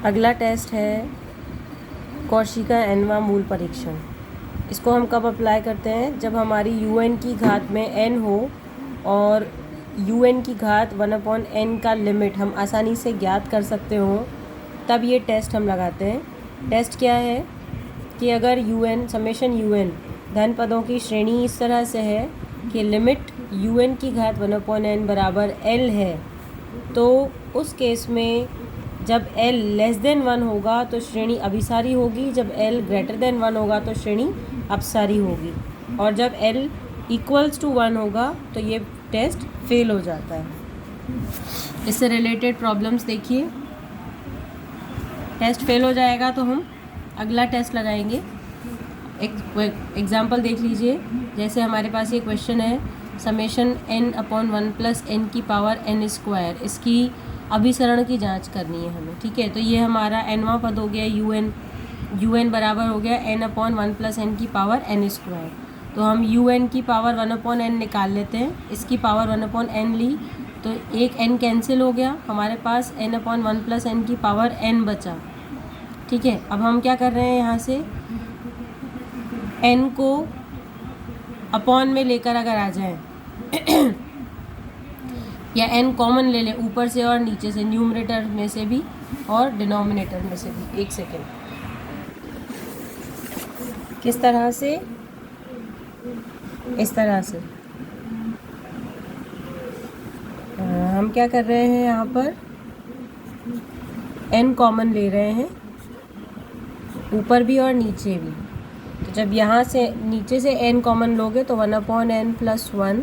अगला टेस्ट है कॉची का nवां मूल परीक्षण। इसको हम कब अप्लाई करते हैं? जब हमारी un की घात में n हो और un की घात 1/n का लिमिट हम आसानी से ज्ञात कर सकते हो, तब ये टेस्ट हम लगाते हैं। टेस्ट क्या है कि अगर un समेशन un धन पदों की श्रेणी इस तरह से है कि लिमिट un की घात 1/n बराबर l है, तो उस केस में जब l लेस देन 1 होगा तो श्रेणी अभिसारी होगी, जब l ग्रेटर देन 1 होगा तो श्रेणी अपसारी होगी, और जब l इक्वल्स टू 1 होगा तो ये टेस्ट फेल हो जाता है। इससे रिलेटेड प्रॉब्लम्स देखिए। टेस्ट फेल हो जाएगा तो हम अगला टेस्ट लगाएंगे। एग्जाम्पल देख लीजिए। जैसे हमारे पास ये क्वेश्चन है समेशन n/1 + n की पावर n स्क्वायर, इसकी अभिसरण की जांच करनी है हमें। ठीक है, तो ये हमारा nवां पद हो गया un बराबर हो गया n/1 + n की पावर n स्क्वायर। तो हम un की पावर 1/n निकाल लेते हैं। इसकी पावर 1/n ली तो एक n कैंसिल हो गया, हमारे पास n/1 + n की पावर n बचा। ठीक है, अब हम क्या कर रहे हैं, यहाँ से n को अपॉन में लेकर अगर आ जाए या n कॉमन ले लें ऊपर से और नीचे से, न्यूमरेटर में से भी और डिनोमिनेटर में से भी। एक सेकेंड, किस तरह से? इस तरह से हम क्या कर रहे हैं, यहाँ पर n कॉमन ले रहे हैं ऊपर भी और नीचे भी। तो जब यहाँ से नीचे से n कॉमन लोगे तो 1/n + 1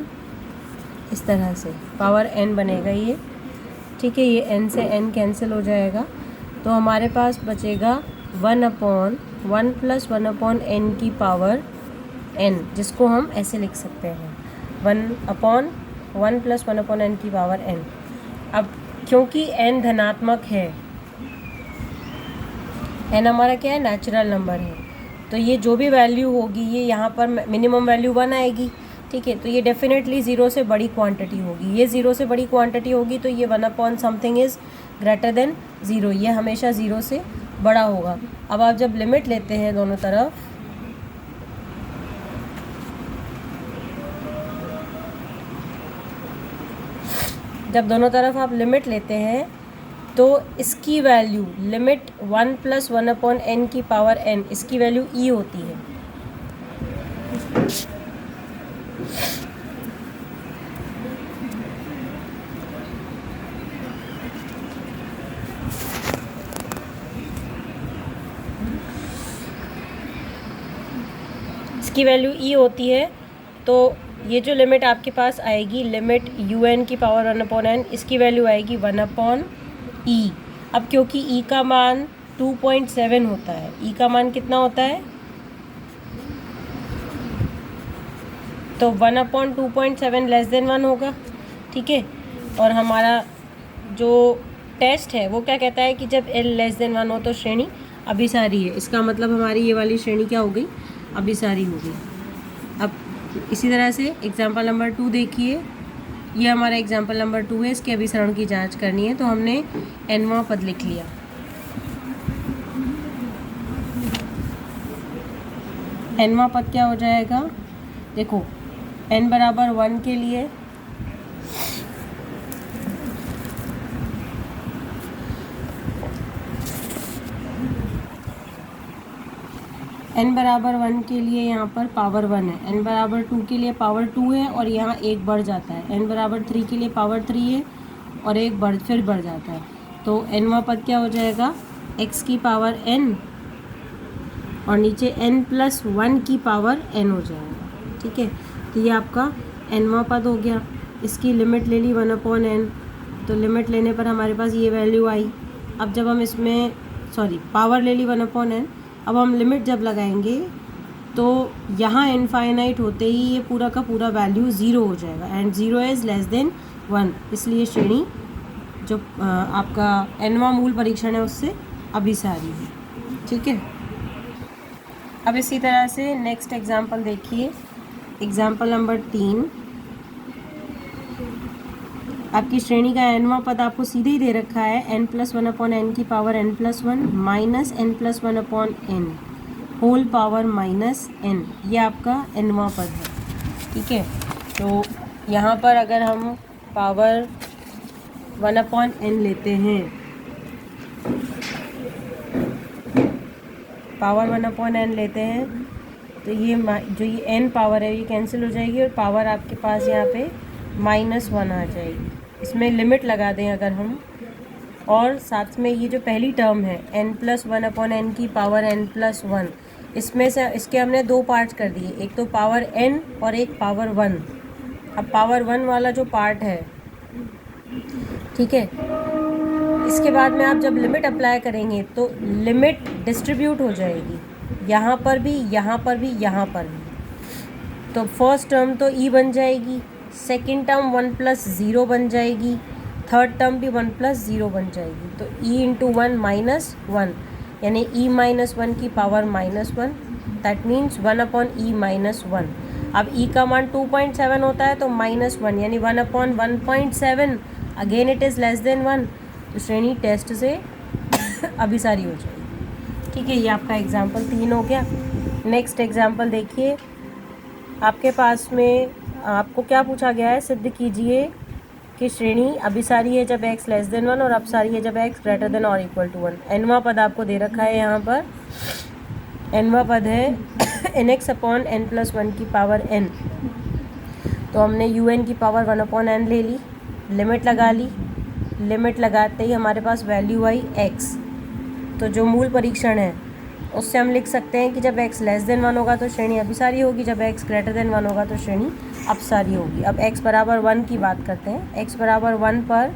इस तरह से पावर n बनेगा ये। ठीक है, ये n से n कैंसिल हो जाएगा, तो हमारे पास बचेगा 1/1 + 1/n की पावर n, जिसको हम ऐसे लिख सकते हैं 1/1 + 1/n की पावर n। अब क्योंकि n धनात्मक है, n हमारा क्या है, नेचुरल नंबर है, तो ये जो भी वैल्यू होगी ये यहाँ पर मिनिमम वैल्यू 1 आएगी। ठीक है, तो ये डेफिनेटली 0 से बड़ी क्वांटिटी होगी। ये 0 से बड़ी क्वांटिटी होगी तो ये 1/समथिंग इज़ ग्रेटर देन 0, ये हमेशा 0 से बड़ा होगा। अब आप जब लिमिट लेते हैं दोनों तरफ, जब दोनों तरफ आप लिमिट लेते हैं तो इसकी वैल्यू लिमिट 1 + 1/n की पावर n, इसकी वैल्यू e होती है। इसकी वैल्यू e होती है, तो ये जो लिमिट आपके पास आएगी, लिमिट un की पावर 1/n, इसकी वैल्यू आएगी 1/e। अब क्योंकि e का मान 2.7 होता है, e का मान कितना होता है, तो 1/2.7 लेस देन 1 होगा। ठीक है, और हमारा जो टेस्ट है वो क्या कहता है कि जब l लेस देन 1 हो तो श्रेणी अभिसारी है। इसका मतलब हमारी ये वाली श्रेणी क्या हो गई, अभिसारी हो गई। अब इसी तरह से एग्जाम्पल नंबर 2 देखिए। ये हमारा एग्जाम्पल नंबर 2 है, इसके अभिसरण की जांच करनी है। तो हमने nवां पद लिख लिया। nवां पद क्या हो जाएगा, देखो n बराबर 1 के लिए n बराबर 1 के लिए यहाँ पर पावर 1 है, n बराबर 2 के लिए पावर 2 है और यहाँ एक बढ़ जाता है, n बराबर 3 के लिए पावर 3 है और एक फिर बढ़ जाता है। तो nवां पद क्या हो जाएगा, x की पावर n और नीचे n + 1 की पावर n हो जाएगा। ठीक है, तो ये आपका nवां पद हो गया। इसकी लिमिट ले ली 1/n, तो लिमिट लेने पर हमारे पास ये वैल्यू आई। अब जब हम इसमें पावर ले ली 1/n, अब हम लिमिट जब लगाएंगे तो यहाँ इनफाइनाइट होते ही ये पूरा का पूरा वैल्यू 0 हो जाएगा, एंड 0 इज़ लेस देन 1, इसलिए श्रेणी जो आपका nवां मूल परीक्षण है उससे अभिसारी है। ठीक है, अब इसी तरह से नेक्स्ट एग्जाम्पल देखिए। एग्जाम्पल नंबर 3, आपकी श्रेणी का nवां पद आपको सीधे ही दे रखा है n+1/n की power n+1 minus n+1/n whole power minus n, ये आपका nवां पद है। ठीक है, तो यहाँ पर अगर हम पावर 1/n लेते हैं, पावर 1/n लेते हैं तो ये जो ये n पावर है ये कैंसिल हो जाएगी और पावर आपके पास यहाँ पे -1 आ जाएगी। इसमें लिमिट लगा दें अगर हम, और साथ में ये जो पहली टर्म है n+1/n की पावर n+1, इसमें से इसके हमने दो पार्ट्स कर दिए, एक तो पावर n और एक पावर 1। अब पावर 1 वाला जो पार्ट है, ठीक है, इसके बाद में आप जब लिमिट अप्लाई करेंगे तो लिमिट डिस्ट्रीब्यूट हो जाएगी, यहाँ पर भी, यहाँ पर भी, यहाँ पर भी। तो फर्स्ट टर्म तो e बन जाएगी, सेकंड टर्म 1+0 बन जाएगी, थर्ड टर्म भी 1+0 बन जाएगी। तो e × 1 - 1 यानी e-1 की पावर -1, दैट मीन्स 1/e -1। अब e का मान 2.7 होता है तो -1 यानी 1/1.7, again it is less than 1, तो श्रेणी टेस्ट से अभिसारी हो जाएगी। ठीक है, ये आपका एग्जाम्पल 3 हो गया। नेक्स्ट एग्जाम्पल देखिए, आपके पास में आपको क्या पूछा गया है, सिद्ध कीजिए कि श्रेणी अभिसारी है जब x लेस देन 1 और अपसारी है जब x ग्रेटर देन और इक्वल टू 1। nवां पद आपको दे रखा है, यहाँ पर nवां पद है nx/n+1 की पावर n। तो हमने un की पावर 1/n ले ली, लिमिट लगा ली, लिमिट लगाते ही हमारे पास वैल्यू आई x। तो जो मूल परीक्षण है उससे हम लिख सकते हैं कि जब x लेस देन 1 होगा तो श्रेणी अभिसारी होगी, जब x ग्रेटर देन 1 होगा तो श्रेणी अपसारी होगी। अब x बराबर 1 की बात करते हैं। x बराबर 1 पर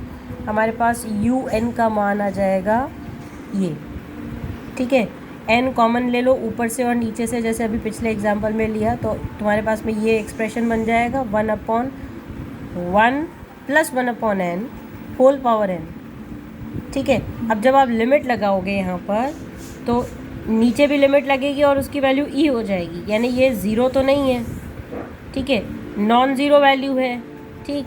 हमारे पास un का मान आ जाएगा ये। ठीक है, n कॉमन ले लो ऊपर से और नीचे से, जैसे अभी पिछले एग्जाम्पल में लिया, तो तुम्हारे पास में ये एक्सप्रेशन बन जाएगा 1/1 + 1/n होल पावर n। ठीक है, अब जब आप लिमिट लगाओगे यहाँ पर तो नीचे भी लिमिट लगेगी और उसकी वैल्यू e हो जाएगी, यानी ये 0 तो नहीं है। ठीक है, नॉन ज़ीरो वैल्यू है। ठीक,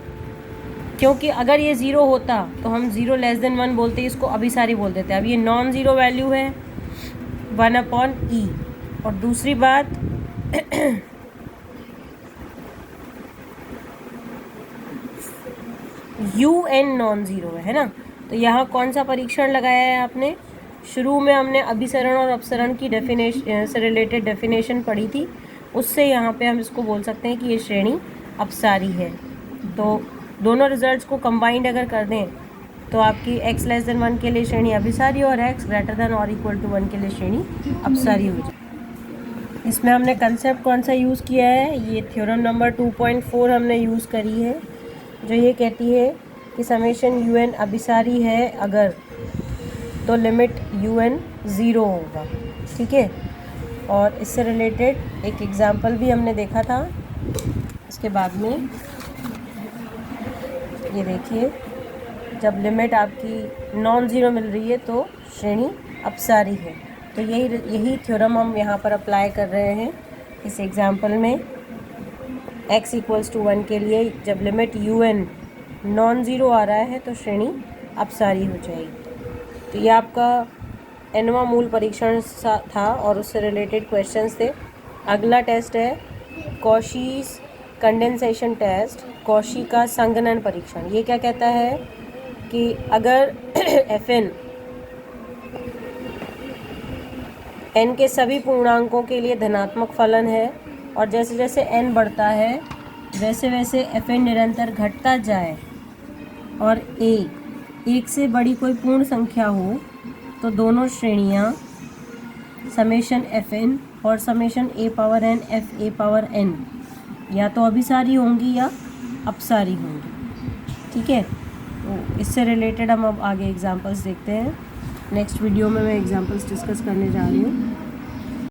क्योंकि अगर ये 0 होता तो हम 0 लेस देन 1 बोलते, इसको अभिसारी बोल देते। अब ये नॉन ज़ीरो वैल्यू है 1/e। और दूसरी बात un नॉन ज़ीरो है ना, तो यहाँ कौन सा परीक्षण लगाया है आपने? शुरू में हमने अभिसरण और अपसरण की डेफिनेशन से रिलेटेड डेफिनेशन पढ़ी थी, उससे यहाँ पे हम इसको बोल सकते हैं कि ये श्रेणी अपसारी है। तो दोनों रिजल्ट्स को कंबाइंड अगर कर दें तो आपकी x लेस देन 1 के लिए श्रेणी अभिसारी और x ग्रेटर देन और इक्वल टू 1 के लिए श्रेणी अपसारी हो जाए। इसमें हमने कंसेप्ट कौन सा यूज़ किया है? ये थ्योरम नंबर 2.4 हमने यूज़ करी है, जो ये कहती है कि समेशन un अभिसारी है अगर, तो लिमिट un 0 होगा। ठीक है, और इससे रिलेटेड एक एग्ज़ाम्पल भी हमने देखा था। इसके बाद में ये देखिए, जब लिमिट आपकी नॉन ज़ीरो मिल रही है तो श्रेणी अपसारी है। तो यही थ्योरम हम यहाँ पर अप्लाई कर रहे हैं इस एग्ज़ाम्पल में। x = 1 के लिए जब लिमिट un नॉन ज़ीरो आ रहा है तो श्रेणी अपसारी हो जाएगी। तो ये आपका nवां मूल परीक्षण था और उससे रिलेटेड क्वेश्चंस थे। अगला टेस्ट है कॉशीज़ कंडेंसेशन टेस्ट, कॉशी का संघनन परीक्षण। ये क्या कहता है कि अगर Fn n के सभी पूर्णांकों के लिए धनात्मक फलन है और जैसे जैसे n बढ़ता है वैसे वैसे Fn निरंतर घटता जाए और a एक से बड़ी कोई पूर्ण संख्या हो, तो दोनों श्रेणियाँ समेशन Fn और समेशन a⁴n Fa⁴n या तो अभिसारी होंगी या अपसारी होंगी। ठीक है, तो इससे रिलेटेड हम अब आगे एग्जांपल्स देखते हैं। नेक्स्ट वीडियो में मैं एग्जांपल्स डिस्कस करने जा रही हूँ।